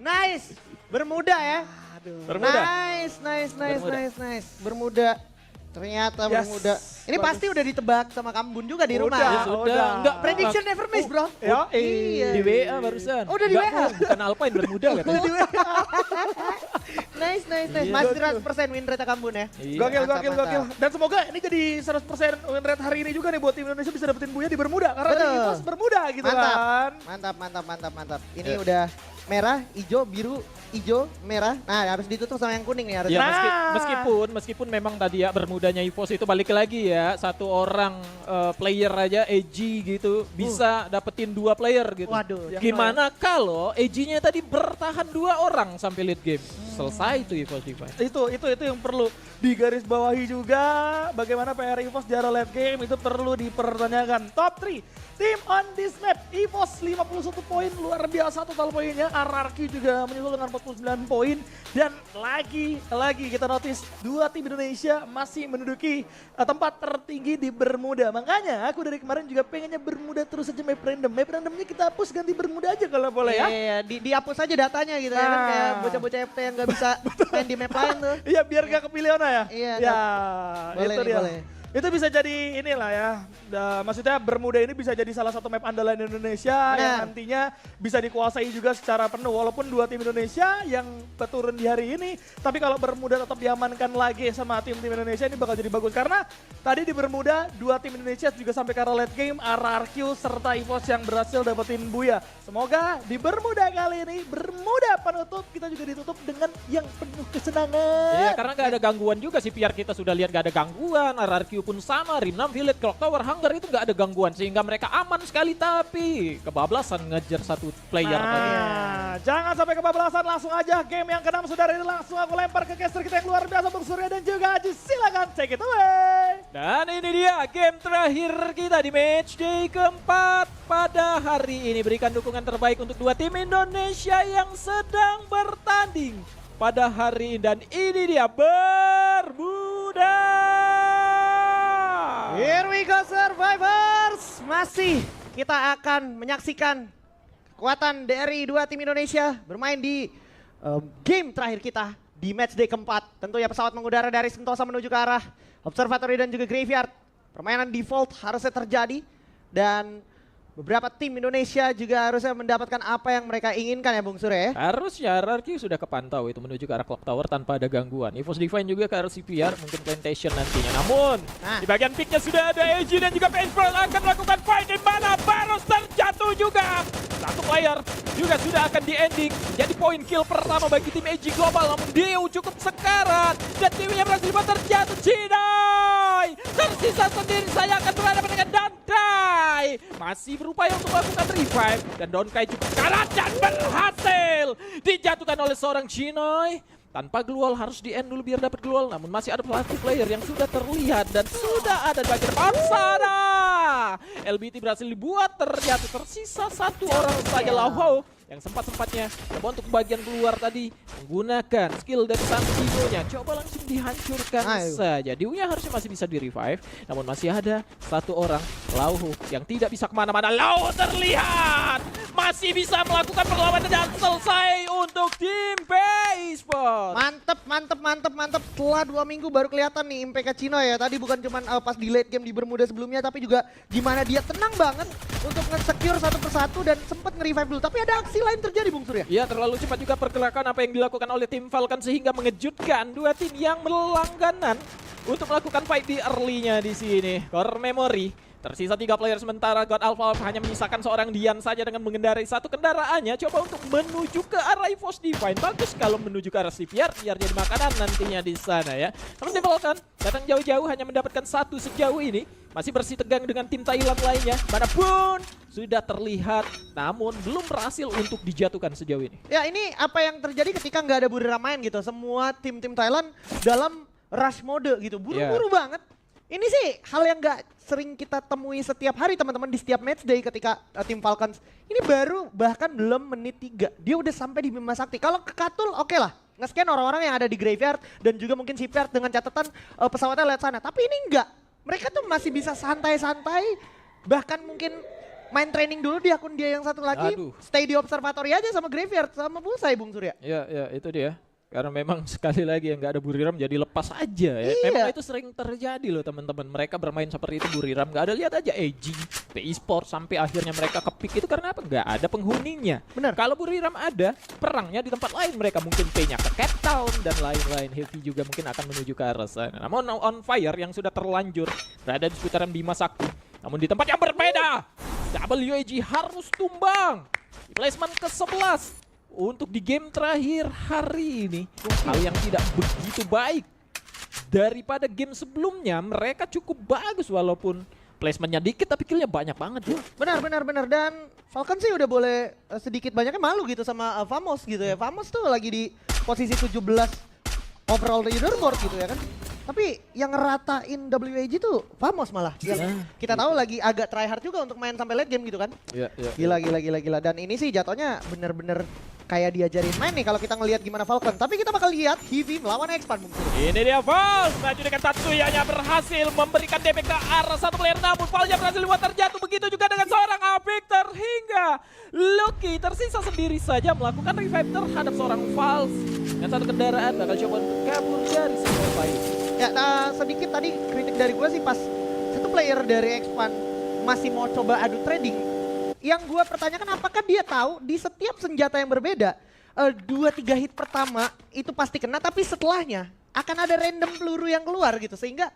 Nice. Bermuda ya. Bermuda. Nice. Bermuda. Ternyata bermuda. Ini bagus. pasti udah ditebak sama Kambun juga di rumah. Udah, Ya sudah. udah. Prediction never miss, bro. Ya, Iya. Di WA barusan. Oh, udah di Enggak, WA? bukan Alpine bermuda katanya. Nice. Iya. Masih 100% win rate Kambun ya. Iya. Gokil. Mantap. Dan semoga ini jadi 100% win rate hari ini juga nih buat tim Indonesia bisa dapetin Buya di Bermuda. Karena Betul. tadi EVOS Bermuda gitu kan. Mantap. Ini udah merah, hijau, biru, hijau, merah. Nah, harus ditutup sama yang kuning nih harus. Ya Nah. meskipun memang tadi ya bermudanya EVOS itu balik lagi ya satu orang player aja AG gitu bisa dapetin 2 player gitu. Waduh. Gimana kalau AG-nya tadi bertahan 2 orang sampai late game? Selesai itu EVOS Divine. Itu yang perlu digarisbawahi juga. Bagaimana PR EVOS di arah late game itu perlu dipertanyakan. Top 3 tim on this map. EVOS 51 poin, luar biasa total poinnya. RRQ juga menyusul dengan 49 poin. Dan lagi kita notice 2 tim Indonesia masih menduduki tempat tertinggi di Bermuda. Makanya aku dari kemarin juga pengennya Bermuda terus saja map random. Map randomnya kita hapus ganti Bermuda aja kalau boleh ya. Iya, dihapus aja datanya gitu ya kan Nah. kayak bocah-bocah FT yang gak bisa main di map lain tuh. Iya biar gak kepilih Ona ya. Iya, Ya boleh itu nih, dia. boleh. Itu bisa jadi inilah ya. Maksudnya Bermuda ini bisa jadi salah satu map andalan Indonesia yang nantinya bisa dikuasai juga secara penuh. Walaupun 2 tim Indonesia yang turun di hari ini, tapi kalau Bermuda tetap diamankan lagi sama tim-tim Indonesia ini bakal jadi bagus. Karena tadi di Bermuda 2 tim Indonesia juga sampai ke arah late game, RRQ serta EVOS yang berhasil dapetin Buya. Semoga di Bermuda kali ini, Bermuda penutup, kita juga ditutup dengan yang penuh kesenangan. Iya karena gak ada gangguan juga sih PR kita sudah lihat gak ada gangguan. RRQ pun sama, Rim 6, Village, Clock Tower, Hunger itu gak ada gangguan sehingga mereka aman sekali tapi kebablasan ngejar satu player tadi. Jangan sampai kebablasan, langsung aja game yang ke-6 sudah ready, langsung aku lempar ke caster kita yang luar biasa Bung Surya dan juga Aji, silakan take it away. Dan ini dia game terakhir kita di match day keempat pada hari ini. Berikan dukungan terbaik untuk 2 tim Indonesia yang sedang bertanding pada hari ini. Dan ini dia Bermuda. Here we go Survivors. Masih kita akan menyaksikan kekuatan dari 2 tim Indonesia bermain di game terakhir kita di match day keempat. Tentunya pesawat mengudara dari Sentosa menuju ke arah Observatory dan juga Graveyard. Permainan default harusnya terjadi dan beberapa tim Indonesia juga harusnya mendapatkan apa yang mereka inginkan ya Bung Sure. Harusnya RRQ sudah kepantau itu menuju ke arah Clock Tower tanpa ada gangguan. EVOS Divine juga ke arah CPR, mungkin Plantation nantinya. Namun, di bagian picknya sudah ada AG dan juga Paintball akan melakukan fight di mana Baros terjatuh juga. Satu player juga sudah akan di-ending. Jadi poin kill pertama bagi tim AG Global. Namun Dio cukup sekarat. Dan timnya berhasil dibuat terjatuh. Cidai tersisa sendiri, saya akan berhadapan dengan Dantai. Masih berupaya untuk melakukan revive. Dan Donkai cukup karat dan berhasil dijatuhkan oleh seorang Chinoy. Tanpa Glual harus di-end dulu biar dapat Glual. Namun masih ada pelaku player yang sudah terlihat dan sudah ada di bagian depan sana. LBT berhasil dibuat terjatuh. Tersisa 1 orang saja Lauho yang sempat-sempatnya coba untuk bagian keluar tadi menggunakan skill dari Santigonya. Coba langsung dihancurkan saja. Diunya harusnya masih bisa di-revive. Namun masih ada 1 orang Lauho yang tidak bisa kemana-mana. Lauho terlihat masih bisa melakukan perlawanan dan selesai untuk tim Baseball. Mantep. Setelah 2 minggu baru kelihatan nih impact Cino ya. Tadi bukan cuma pas di late game di Bermuda sebelumnya, tapi juga gimana dia tenang banget untuk nge-secure satu persatu dan sempat nge-revive dulu. Tapi ada aksi lain terjadi Bung Surya. Iya, terlalu cepat juga pergerakan apa yang dilakukan oleh tim Falcon sehingga mengejutkan 2 tim yang berlangganan untuk melakukan fight di early-nya di sini. Core Memory. Tersisa 3 player sementara God Alpha hanya menyisakan seorang Dian saja dengan mengendarai 1 kendaraannya. Coba untuk menuju ke arah EVOS Divine. Bagus kalau menuju ke arah CPR biar jadi makanan nantinya di sana ya. Namun tim Falcon datang jauh-jauh hanya mendapatkan 1 sejauh ini. Masih bersih tegang dengan tim Thailand lainnya. Manapun sudah terlihat namun belum berhasil untuk dijatuhkan sejauh ini. Ya ini apa yang terjadi ketika nggak ada Budira main gitu. Semua tim-tim Thailand dalam rush mode gitu. Buru-buru banget. Ini sih hal yang nggak sering kita temui setiap hari teman-teman di setiap match day ketika tim Falcons. Ini baru bahkan belum menit 3. Dia udah sampai di Bima Sakti. Kalau ke Katul oke lah. Nge-scan orang-orang yang ada di Graveyard dan juga mungkin CPR dengan catatan pesawatnya lewat sana. Tapi ini enggak. Mereka tuh masih bisa santai-santai. Bahkan mungkin main training dulu di akun dia yang satu lagi. Aduh. Stay di observatory aja sama Graveyard sama Bullseye Bung Surya. Ya itu dia. Karena memang sekali lagi yang nggak ada Buriram jadi lepas aja ya. Iya. Memang itu sering terjadi loh teman-teman. Mereka bermain seperti itu Buriram nggak ada, lihat aja AG, PI Sport sampai akhirnya mereka kepick itu karena apa? Nggak ada penghuninya. Benar. Kalau Buriram ada, perangnya di tempat lain mereka mungkin P-nya ke Cape Town dan lain-lain. Heavy juga mungkin akan menuju ke arah sana. Namun On Fire yang sudah terlanjur berada di seputaran Bima Sakti. Namun di tempat yang berbeda, WAG harus tumbang. Di placement ke-11. Untuk di game terakhir hari ini, hal yang tidak begitu baik. Daripada game sebelumnya, mereka cukup bagus walaupun placementnya dikit tapi killnya banyak banget ya. Benar. Dan Falcon sih udah boleh sedikit banyaknya malu gitu sama Famos gitu ya. Famos tuh lagi di posisi 17 overall leaderboard gitu ya kan. Tapi yang ngeratain WAG tuh Famos malah. Yang kita tahu lagi agak try hard juga untuk main sampai late game gitu kan. Iya. Gila. Dan ini sih jatuhnya bener-bener kayak diajarin main nih kalau kita ngelihat gimana Falcon. Tapi kita bakal lihat Heavy melawan Expand mungkin. Ini dia Vals, maju dengan Tatsuyanya berhasil memberikan damage ke arah satu player, namun Valsnya berhasil buat terjatuh. Begitu juga dengan seorang Victor hingga Lucky tersisa sendiri saja melakukan revive terhadap seorang Vals. Dengan satu kendaraan bakal coba untuk kabur dari sebuah fight. Ya sedikit tadi kritik dari gue sih pas satu player dari Expand masih mau coba adu trading. Yang gue pertanyakan apakah dia tahu di setiap senjata yang berbeda 2-3 hit pertama itu pasti kena, tapi setelahnya akan ada random peluru yang keluar gitu sehingga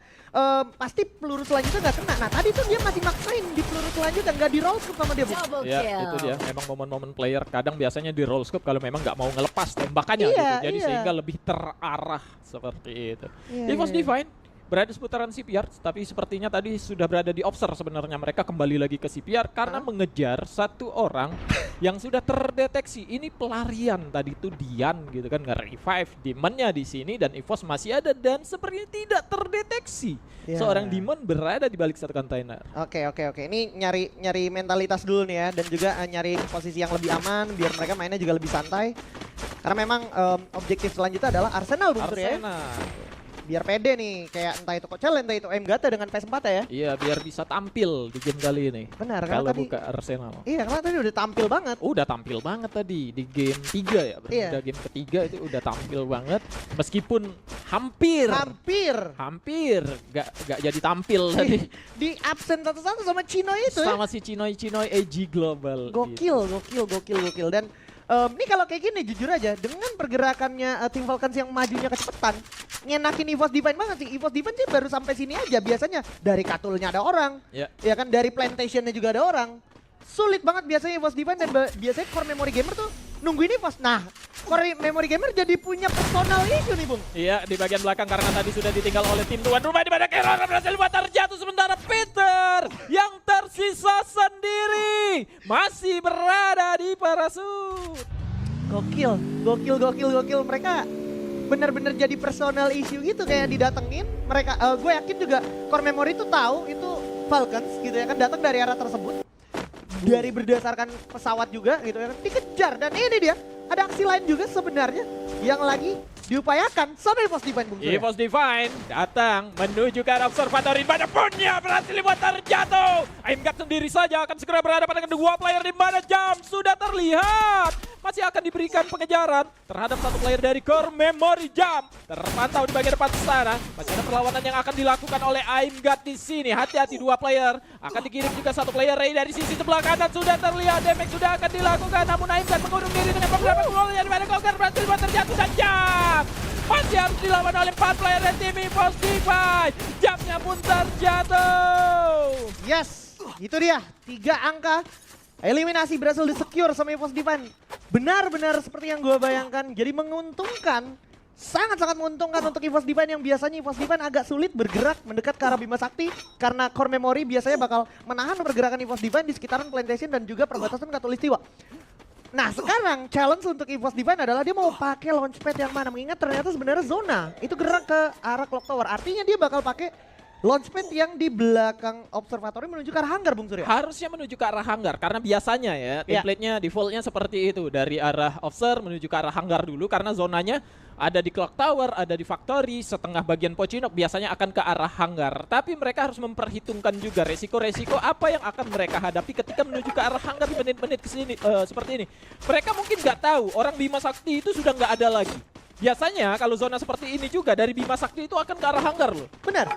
pasti peluru selanjutnya nggak kena. Nah tadi tuh dia masih maksain di peluru selanjutnya nggak di roll scope sama dia. Ya itu dia, memang momen-momen player kadang biasanya di roll scope kalau memang nggak mau ngelepas tembakannya gitu. Jadi sehingga lebih terarah seperti itu. EVOS Divine berada di seputaran CPR, tapi sepertinya tadi sudah berada di observe sebenarnya. Mereka kembali lagi ke CPR karena mengejar satu orang yang sudah terdeteksi. Ini pelarian tadi itu Dian gitu kan, nge-revive Demon-nya di sini dan EVOS masih ada dan sepertinya tidak terdeteksi. Seorang Demon berada di balik satu kontainer. Oke. Ini nyari mentalitas dulu nih ya dan juga nyari posisi yang lebih aman biar mereka mainnya juga lebih santai. Karena memang objektif selanjutnya adalah Arsenal Bung Surya. Biar pede nih, kayak entah itu Coachella, entah itu Mgata dengan PS4 ya. Iya, biar bisa tampil di game kali ini. Benar, kalau tadi, buka Arsenal. Iya, karena tadi udah tampil banget. Udah tampil banget tadi di game 3 ya. Bermuda game ketiga itu udah tampil banget. Meskipun hampir gak jadi tampil tadi. Di absen satu-satu sama Chinoy itu ya. Sama si Chinoy AG Global. Gokil. Dan ini kalau kayak gini jujur aja dengan pergerakannya tim Falcons yang majunya kecepatan ngenakin EVOS Divine banget sih. EVOS Divine sih baru sampai sini aja, biasanya dari Katulnya ada orang, ya kan, dari Plantationnya juga ada orang. Sulit banget biasanya EVOS Divine dan biasanya Core Memory Gamer tuh nungguin EVOS. Nah, Core Memory Gamer jadi punya personal issue nih Bung. Iya, di bagian belakang karena tadi sudah ditinggal oleh tim tuan rumah di mana Keron berhasil buat terjatuh, sementara Peter yang tersisa sendiri masih berada di parasut. Gokil. Mereka benar-benar jadi personal issue gitu kayak didatengin. Mereka, gue yakin juga Core Memory itu tahu itu Falcons gitu ya kan datang dari arah tersebut. Dari berdasarkan pesawat juga gitu ya kan dikejar, dan ini dia ada aksi lain juga sebenarnya yang lagi diupayakan sama EVOS Divine Bung Surya. EVOS Divine datang menuju ke arah observatory, banyak punya berhasil buat terjatuh. Aimgat sendiri saja akan segera berhadapan dengan dua player di mana Jam sudah terlihat. Masih akan diberikan pengejaran terhadap satu player dari Core Memory. Jam terpantau di bagian depan sana. Masih ada perlawanan yang akan dilakukan oleh Aimgat di sini. Hati-hati dua player. Akan dikirim juga satu player Ray dari sisi sebelah kanan. Sudah terlihat damage sudah akan dilakukan. Namun Aimgat mengurung diri dengan beberapa gol yang dimana Kogar berhasil buat terjatuh dan Jam masih harus dilawan oleh 4 player dari tim EVOS Divine. Jamnya pun terjatuh. Yes, itu dia 3 angka. Eliminasi berhasil di-secure sama EVOS Divine. Benar-benar seperti yang gue bayangkan. Jadi menguntungkan, sangat-sangat menguntungkan untuk EVOS Divine yang biasanya EVOS Divine agak sulit bergerak mendekat ke arah Bima Sakti. Karena Core Memory biasanya bakal menahan pergerakan EVOS Divine di sekitaran Plantation dan juga perbatasan Katulistiwa. Nah sekarang challenge untuk EVOS Divine adalah dia mau pakai launchpad yang mana. Mengingat ternyata sebenarnya zona itu gerak ke arah Clock Tower. Artinya dia bakal pakai launchpad yang di belakang observatory menuju ke arah hanggar, Bung Surya. Harusnya menuju ke arah hanggar karena biasanya ya template-nya defaultnya seperti itu, dari arah observe menuju ke arah hanggar dulu karena zonanya ada di clock tower, ada di factory, setengah bagian Pochinok biasanya akan ke arah hanggar. Tapi mereka harus memperhitungkan juga resiko-resiko apa yang akan mereka hadapi ketika menuju ke arah hanggar di menit-menit kesini seperti ini. Mereka mungkin nggak tahu orang Bima Sakti itu sudah nggak ada lagi. Biasanya kalau zona seperti ini juga dari Bima Sakti itu akan ke arah hanggar loh. Benar.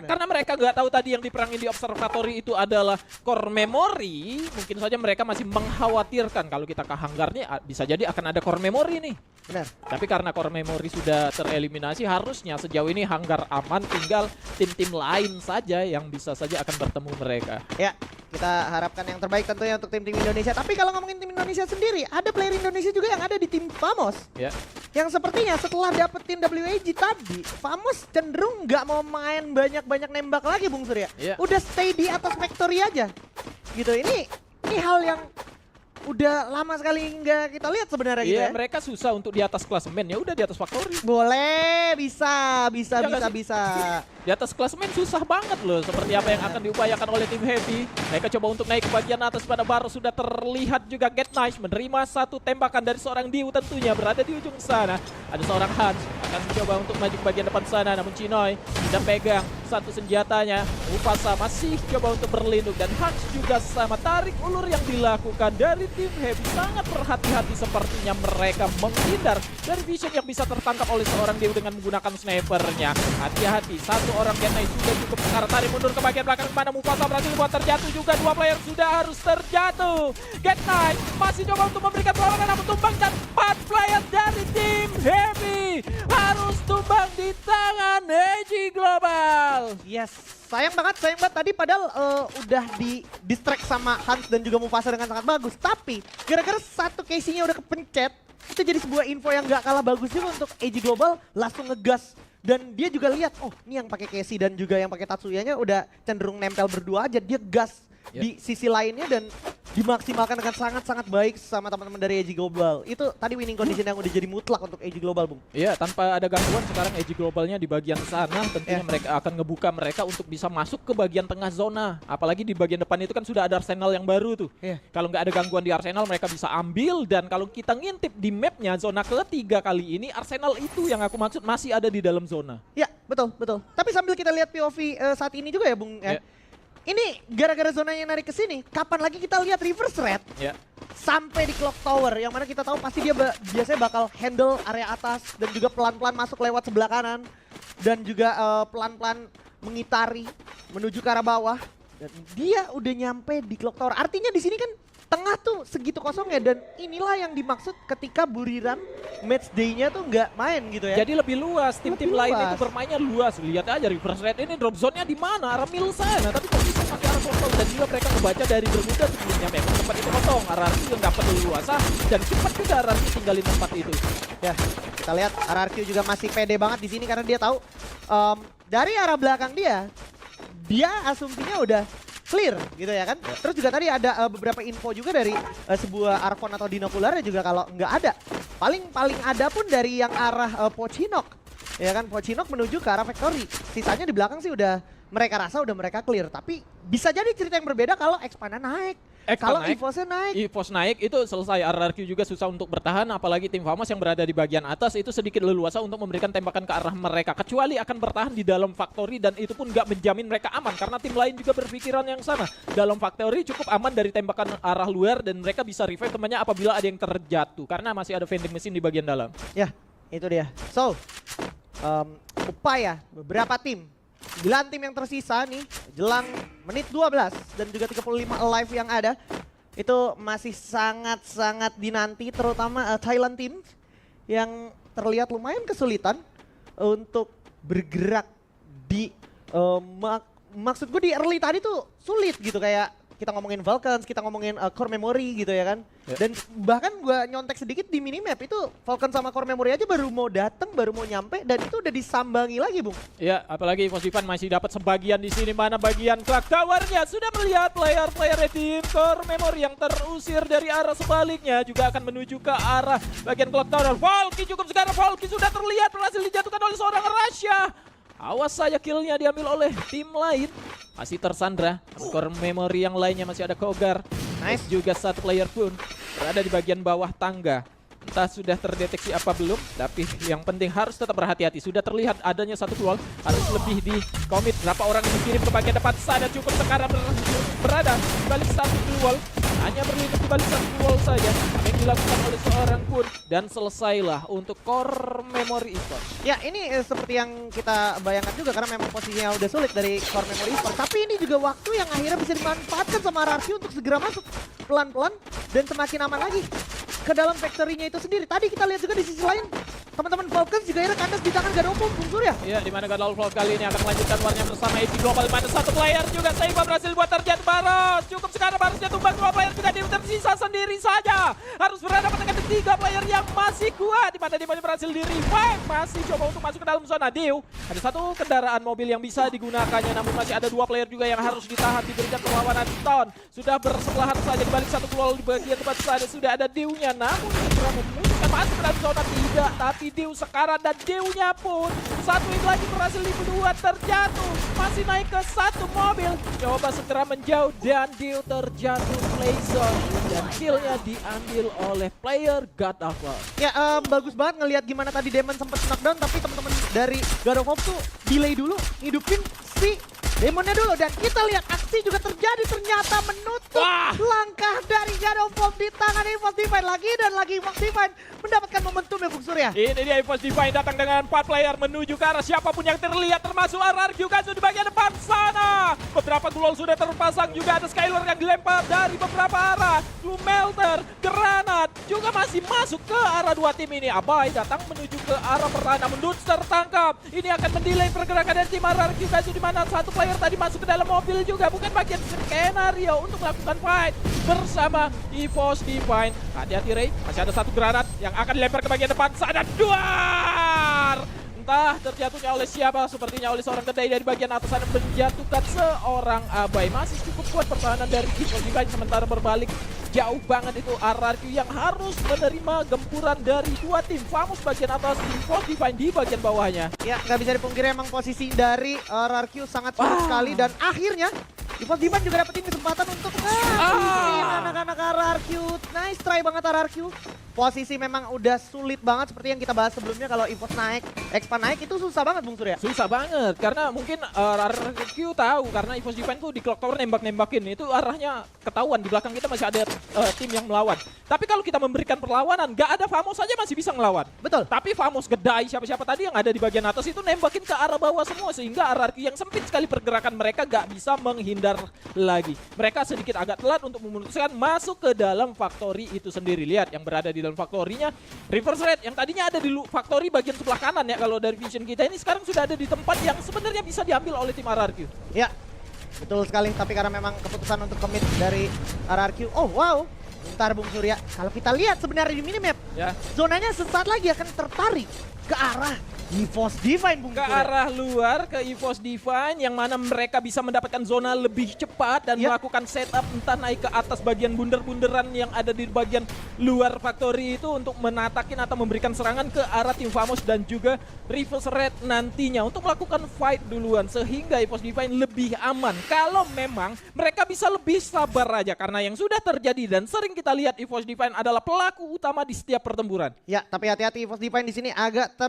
Karena mereka nggak tahu tadi yang diperangin di observatory itu adalah core memory, mungkin saja mereka masih mengkhawatirkan kalau kita ke hanggar nih bisa jadi akan ada core memory nih. Benar. Tapi karena core memory sudah tereliminasi, harusnya sejauh ini hanggar aman, tinggal tim-tim lain saja yang bisa saja akan bertemu mereka. Ya, kita harapkan yang terbaik tentunya untuk tim-tim Indonesia. Tapi kalau ngomongin tim Indonesia sendiri, ada player Indonesia juga yang ada di tim Famos. Ya. Yang sepertinya setelah dapetin WAG tadi, Famos cenderung nggak mau main banyak-banyak nembak lagi, Bung Surya. Ya. Udah stay di atas factory aja. Gitu. Ini hal yang udah lama sekali nggak kita lihat sebenarnya gitu Iya, ya. mereka susah untuk di atas klasemen, ya udah di atas factory. Boleh, bisa. Di atas klasemen susah banget loh, seperti apa yang akan diupayakan oleh tim Heavy. Mereka coba untuk naik ke bagian atas, pada baru sudah terlihat juga Get Nice menerima satu tembakan dari seorang Diu tentunya berada di ujung sana. Ada seorang Hans akan mencoba untuk maju ke bagian depan sana, namun Chinoy tidak pegang satu senjatanya. Mufasa masih coba untuk berlindung dan Hans juga sama. Tarik ulur yang dilakukan dari tim Heavy sangat berhati-hati, sepertinya mereka menghindar dari vision yang bisa tertangkap oleh seorang Diu dengan menggunakan snipernya. Hati-hati, satu orang Get Nice sudah cukup sekarang, tarik mundur ke bagian belakang mana Mufasa berhasil buat terjatuh juga, dua player sudah harus terjatuh. Get Nice masih coba untuk memberikan perlawanan namun tumbang dan 4 player dari tim Heavy harus tumbang di tangan EG Global. Yes, sayang banget tadi padahal udah di distract sama Hans dan juga Mufasa dengan sangat bagus. Tapi gara-gara satu casingnya udah kepencet, itu jadi sebuah info yang gak kalah bagus juga untuk EG Global langsung ngegas. Dan dia juga lihat, oh ini yang pakai Casey dan juga yang pakai Tatsuyanya udah cenderung nempel berdua aja, dia gas di sisi lainnya dan dimaksimalkan dengan sangat-sangat baik sama teman-teman dari EG Global. Itu tadi winning condition yang udah jadi mutlak untuk EG Global, Bung. Iya, tanpa ada gangguan sekarang EG Globalnya di bagian sana tentunya mereka akan ngebuka mereka untuk bisa masuk ke bagian tengah zona. Apalagi di bagian depan itu kan sudah ada Arsenal yang baru tuh. Kalau nggak ada gangguan di Arsenal mereka bisa ambil, dan kalau kita ngintip di mapnya zona ketiga kali ini Arsenal itu yang aku maksud masih ada di dalam zona. Ya, betul. Tapi sambil kita lihat POV saat ini juga ya, Bung. Ini gara-gara zonanya narik ke sini, kapan lagi kita lihat reverse red sampai di clock tower, yang mana kita tahu pasti dia biasanya bakal handle area atas dan juga pelan-pelan masuk lewat sebelah kanan dan juga pelan-pelan mengitari menuju ke arah bawah. Dan dia udah nyampe di clock tower. Artinya di sini kan tengah tuh segitu kosongnya, dan inilah yang dimaksud ketika Buriram match day-nya tuh nggak main gitu ya. Jadi lebih luas, tim-tim lain itu bermainnya luas. Lihat aja reverse red ini drop zone-nya di mana? Arah middle sana, tapi kok bisa pakai arah kosong, dan juga mereka membaca dari Bermuda sebelumnya memang tempat itu kosong. RRQ yang dapat leluasa dan cepat juga RRQ tinggalin tempat itu. Ya, kita lihat RRQ juga masih pede banget di sini karena dia tahu dari arah belakang dia asumsinya udah clear gitu ya kan. Terus juga tadi ada beberapa info juga dari sebuah Archon atau Dinokular juga kalau nggak ada. Paling ada pun dari yang arah Pochinok. Ya kan, Pochinok menuju ke arah Factory. Sisanya di belakang sih udah mereka rasa udah mereka clear. Tapi bisa jadi cerita yang berbeda kalau Expanda naik. Kalau EVOS-nya naik. EVOS naik itu selesai. RRQ juga susah untuk bertahan, apalagi tim Famos yang berada di bagian atas itu sedikit leluasa untuk memberikan tembakan ke arah mereka. Kecuali akan bertahan di dalam factory, dan itu pun nggak menjamin mereka aman karena tim lain juga berpikiran yang sama. Dalam factory cukup aman dari tembakan arah luar dan mereka bisa revive temannya apabila ada yang terjatuh karena masih ada vending machine di bagian dalam. Ya, itu dia. So, upaya beberapa tim, 9 tim yang tersisa nih jelang menit 12 dan juga 35 alive yang ada itu masih sangat-sangat dinanti, terutama Thailand team yang terlihat lumayan kesulitan untuk bergerak di maksud gue di early tadi tuh sulit gitu, kayak kita ngomongin Falcons, kita ngomongin core memory gitu ya kan. Dan bahkan gue nyontek sedikit di minimap itu Falcon sama core memory aja baru mau datang, baru mau nyampe, dan itu udah disambangi lagi, Bung. Ya, apalagi EVOS Divan masih dapat sebagian di sini, mana bagian clock towernya sudah melihat player-player tim core memory yang terusir dari arah sebaliknya juga akan menuju ke arah bagian clock tower. Valky cukup sekarang, Valky sudah terlihat berhasil dijatuhkan oleh seorang Rasha. Awas saja killnya diambil oleh tim lain. Masih tersandra. Core memory yang lainnya masih ada Kogar. Nice juga satu player pun berada di bagian bawah tangga. Entah sudah terdeteksi apa belum, tapi yang penting harus tetap berhati-hati. Sudah terlihat adanya satu wall, harus lebih di commit. Berapa orang yang dikirim ke bagian depan sana, cukup sekarang berada di balik satu wall. Hanya berlindung di balik satu wall saja yang dilakukan oleh seorang pun. Dan selesailah untuk core memory esports. Ya ini seperti yang kita bayangkan juga karena memang posisinya udah sulit dari core memory esports. Tapi ini juga waktu yang akhirnya bisa dimanfaatkan sama RRQ untuk segera masuk pelan-pelan dan semakin aman lagi ke dalam factory-nya itu sendiri. Tadi kita lihat juga di sisi lain, teman-teman Falcons juga akhirnya kandas di tangan Gadovum, Bung Surya. Iya, di mana Gadovum kali ini akan melanjutkan warnya bersama AP Global. Di mana satu player juga Saiba berhasil buat terjatuh Baros. Cukup sekarang Barosnya tumbang, dua player juga tersisa sendiri saja. Harus berhadapan dengan tiga player yang masih kuat. Di mana dia berhasil di revive. Masih coba untuk masuk ke dalam zona Dew. Ada satu kendaraan mobil yang bisa digunakannya, namun masih ada dua player juga yang harus ditahan, diberikan perlawanan. Ton sudah bersebelahan saja di balik satu wall. Di bagian depan sana sudah ada Dew-nya. Namun segera memutuskan masuk ke dalam zona tidak, tapi Dew sekarang dan Dew-nya pun satu hit lagi berhasil dibuat terjatuh, masih naik ke satu mobil, coba segera menjauh dan Dew terjatuh play zone dan kill-nya diambil oleh player God of War. Ya bagus banget ngelihat gimana tadi Demon sempat knockdown, tapi teman-teman dari God of War tuh delay dulu ngidupin si Demonnya dulu, dan kita lihat aksi juga terjadi ternyata menutup langkah dari God of War di tangan EVOS Divine lagi dan lagi EVOS Divine mendapatkan momentum ya Bung Surya. Ini dia EVOS Divine datang dengan 4 player menuju ke arah siapapun yang terlihat termasuk RRQ Kazu di bagian depan sana. Beberapa gulol sudah terpasang, juga ada Skyler yang dilempar dari beberapa arah. Melter, granat juga masih masuk ke arah dua tim ini. Abai datang menuju ke arah pertahanan, namun Dudes tertangkap. Ini akan mendelay pergerakan dari tim RRQ Kazu di mana satu player tadi masuk ke dalam mobil juga, bukan bagian skenario untuk melakukan fight bersama EVOS Divine. Hati-hati Ray, masih ada satu granat yang akan dilempar ke bagian depan sana. Duar! Entah terjatuhnya oleh siapa, sepertinya oleh seorang kedai dari bagian atas sana menjatuhkan seorang Abai. Masih cukup kuat pertahanan dari EVOS Divine, sementara berbalik jauh banget itu RRQ yang harus menerima gempuran dari dua tim. Famous bagian atas, EVOS Divine di bagian bawahnya. Ya nggak bisa dipungkiri emang posisi dari RRQ sangat sulit sekali, dan akhirnya EVOS Divine juga dapetin kesempatan untuk anak-anak RRQ. Nice try banget RRQ. Posisi memang udah sulit banget seperti yang kita bahas sebelumnya, kalau EVOS naik, Expand naik itu susah banget Bung Surya. Susah banget karena mungkin RRQ tahu karena EVOS Divine tuh di clock tower nembak-nembakin itu arahnya ketahuan, di belakang kita masih ada tim yang melawan. Tapi kalau kita memberikan perlawanan, gak ada Famos saja masih bisa ngelawan. Betul. Tapi Famos, Gedai, siapa-siapa tadi yang ada di bagian atas itu nembakin ke arah bawah semua, sehingga RRQ yang sempit sekali pergerakan mereka gak bisa menghindar lagi. Mereka sedikit agak telat untuk memutuskan masuk ke dalam factory itu sendiri. Lihat yang berada di dalam factory-nya Reverse Red yang tadinya ada di factory bagian sebelah kanan ya kalau dari vision kita ini, sekarang sudah ada di tempat yang sebenarnya bisa diambil oleh tim RRQ. Ya, betul sekali, tapi karena memang keputusan untuk commit dari RRQ. Oh wow, bentar Bung Surya, kalau kita lihat sebenarnya di minimap, ya, zonanya sesaat lagi akan tertarik ke arah EVOS Divine Bung ke Surya. arah luar, ke EVOS Divine yang mana mereka bisa mendapatkan zona lebih cepat dan melakukan setup, entah naik ke atas bagian bunder-bunderan yang ada di bagian luar factory itu untuk menatakin atau memberikan serangan ke arah tim Famos dan juga Reverse Red nantinya untuk melakukan fight duluan, sehingga EVOS Divine lebih aman kalau memang mereka bisa lebih sabar aja, karena yang sudah terjadi dan sering kita lihat EVOS Divine adalah pelaku utama di setiap pertempuran. Ya, tapi hati-hati EVOS Divine di sini agak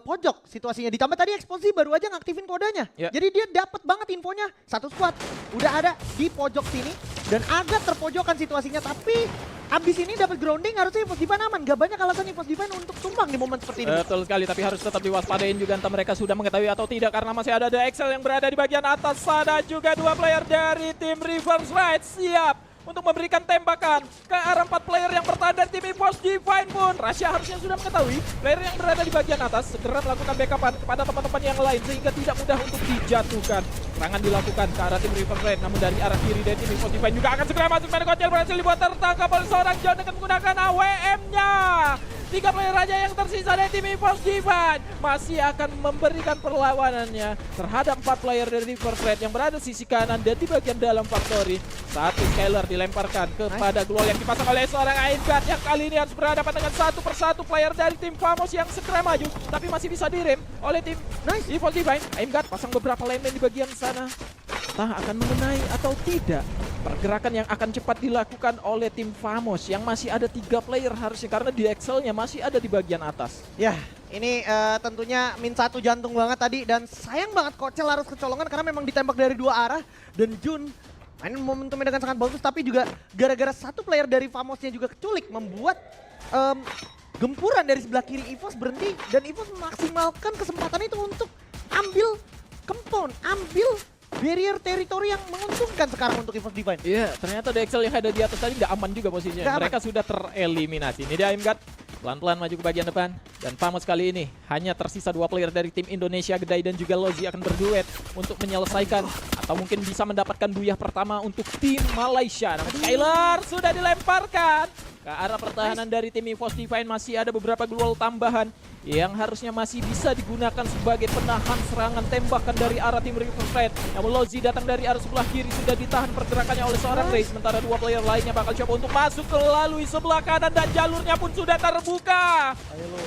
pojok situasinya, ditambah tadi Exposy baru aja ngaktifin kodenya. Jadi dia dapat banget infonya, satu squad udah ada di pojok sini dan agak terpojokan situasinya, tapi abis ini dapat grounding harusnya EVOS Divine aman. Gak banyak alasan EVOS Divine untuk tumbang di momen seperti ini. Betul sekali, tapi harus tetap diwaspadain juga, entah mereka sudah mengetahui atau tidak, karena masih ada The Excel yang berada di bagian atas sana. Juga dua player dari tim Reverse Red siap untuk memberikan tembakan ke arah 4 player yang bertahan dari tim EVOS Divine pun. Rasya harusnya sudah mengetahui player yang berada di bagian atas segera melakukan backupan kepada teman-teman yang lain sehingga tidak mudah untuk dijatuhkan. Serangan dilakukan ke arah tim Reverse Red, namun dari arah kiri dari tim EVOS Divine juga akan segera masuk. Menekocel berhasil dibuat tertangkap oleh seorang John dengan menggunakan AWM-nya. 3 player aja yang tersisa dari tim EVOS Divine masih akan memberikan perlawanannya terhadap 4 player dari First Red yang berada di sisi kanan dan di bagian dalam Factory. Satu Skyler dilemparkan kepada Glual yang dipasang oleh seorang Aimgard yang kali ini harus berhadapan dengan satu persatu player dari tim Famos yang segera maju tapi masih bisa direm oleh tim EVOS Divine. Aimgard pasang beberapa landmine di bagian sana. Entah akan mengenai atau tidak. Pergerakan yang akan cepat dilakukan oleh tim Famos yang masih ada 3 player harusnya karena di Excel-nya masih ada di bagian atas. Ya, ini tentunya min 1 jantung banget tadi dan sayang banget Kocel harus kecolongan karena memang ditembak dari 2 arah dan Jun main momentumnya dengan sangat bagus tapi juga gara-gara satu player dari Famosnya juga keculik membuat gempuran dari sebelah kiri EVOS berhenti dan EVOS memaksimalkan kesempatan itu untuk ambil compound, ambil barrier teritori yang menguntungkan sekarang untuk EVOS Divine. Iya, ternyata Dexel yang ada di atas tadi nggak aman juga posisinya. Mereka sudah tereliminasi. Ini dia Aimgard pelan-pelan maju ke bagian depan. Dan Famos kali ini hanya tersisa 2 player dari tim Indonesia. Gedai dan juga Lozi akan berduet untuk menyelesaikan atau mungkin bisa mendapatkan buyah pertama untuk tim Malaysia. Namun Skyler sudah dilemparkan ke arah pertahanan dari tim EVOS Divine. Masih ada beberapa glual tambahan yang harusnya masih bisa digunakan sebagai penahan serangan tembakan dari arah tim First Red. Namun Lozi datang dari arah sebelah kiri sudah ditahan pergerakannya oleh seorang Ray. Sementara 2 player lainnya bakal coba untuk masuk melalui sebelah kanan dan jalurnya pun sudah terbuka.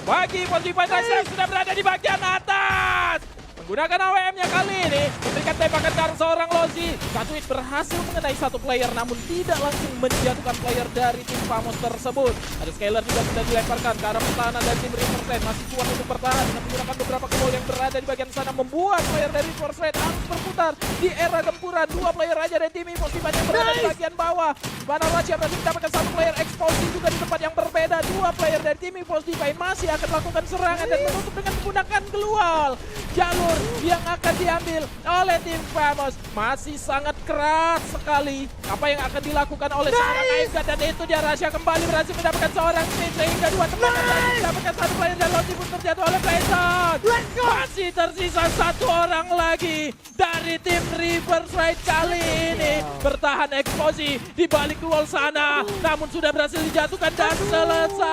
Bagi EVOS Divine Racer sudah berada di bagian atas. Menggunakan AWM-nya kali ini memberikan tembakan ke arah seorang Lozi. Satu hit berhasil mengenai satu player namun tidak langsung menjatuhkan player dari tim Famos tersebut. Ada Skyler juga sudah dilemparkan ke arah pertahanan dari tim First Red. Masih kuat untuk bertahan dengan menggunakan beberapa gol yang berada di bagian sana membuat player dari First Red harus berputar di era gempuran. 2 player aja dari tim EVOS Divine yang berada di bagian bawah. Mana Racia berhasil mendapatkan satu player exposing juga di tempat yang berbeda. 2 player dari tim EVOS Divine masih akan melakukan serangan dan menutup dengan menggunakan glual. Jalur yang akan diambil oleh tim Famos masih sangat keras sekali. Apa yang akan dilakukan oleh seorang Aimgard dan itu dia Rasha kembali berhasil mendapatkan seorang Smith sehingga 2 tembakan berhasil mendapatkan satu player dan Lozi pun terjatuh oleh Playson. Masih tersisa 1 orang lagi dari tim Riverside kali ini bertahan eksposi di balik duel sana namun sudah berhasil dijatuhkan dan selesai.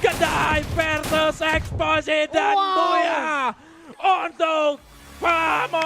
Gedai versus Exposi dan Buya untuk Famos.